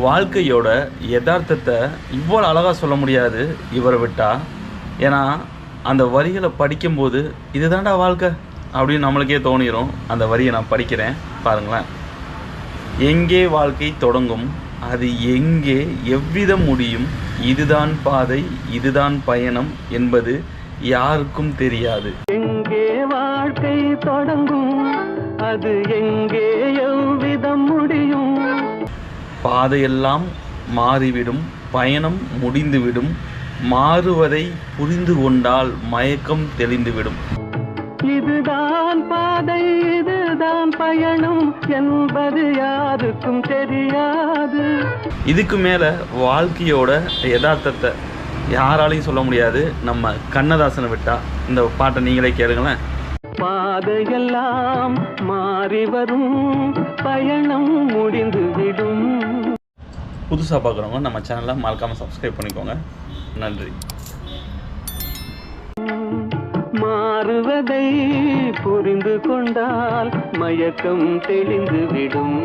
வாழ்க்கையோட யதார்த்தத்தை இவ்வளோ அழகாக சொல்ல முடியாது இவரை விட்டா. ஏன்னா அந்த வரிகளை படிக்கும்போது இதுதான்டா வாழ்க்கை அப்படின்னு நம்மளுக்கே தோணிரும். அந்த வரியை நான் படிக்கிறேன் பாருங்களேன். எங்கே வாழ்க்கை தொடங்கும், அது எங்கே எவ்விதம் முடியும், இதுதான் பாதை, இதுதான் பயணம் என்பது யாருக்கும் தெரியாது. எங்கே வாழ்க்கை தொடங்கும், அது எங்கே எவ்விதம் முடியும். பாதையெல்லாம் மாறிவிடும், பயணம் முடிந்துவிடும், மாறுவதை புரிந்து கொண்டால் மயக்கம் தெளிந்துவிடும். இதுதான் பாதை, இதுதான் பயணம் என்பது யாருக்கும் தெரியாது. இதுக்கு மேலே வாழ்க்கையோட யதார்த்தத்தை யாராலையும் சொல்ல முடியாது, நம்ம கண்ணதாசனை விட்டா. இந்த பாட்டை நீங்களே கேளுங்களேன். பாதையெல்லாம் மாறி வரும், பயணம் முடிந்துவிடும். புதுசாக பார்க்குறவங்க நம்ம சேனலை மறக்காமல் சப்ஸ்கிரைப் பண்ணிக்கோங்க. நன்றி. மாறுவதை புரிந்து கொண்டால் மயக்கம் தெளிந்துவிடும்.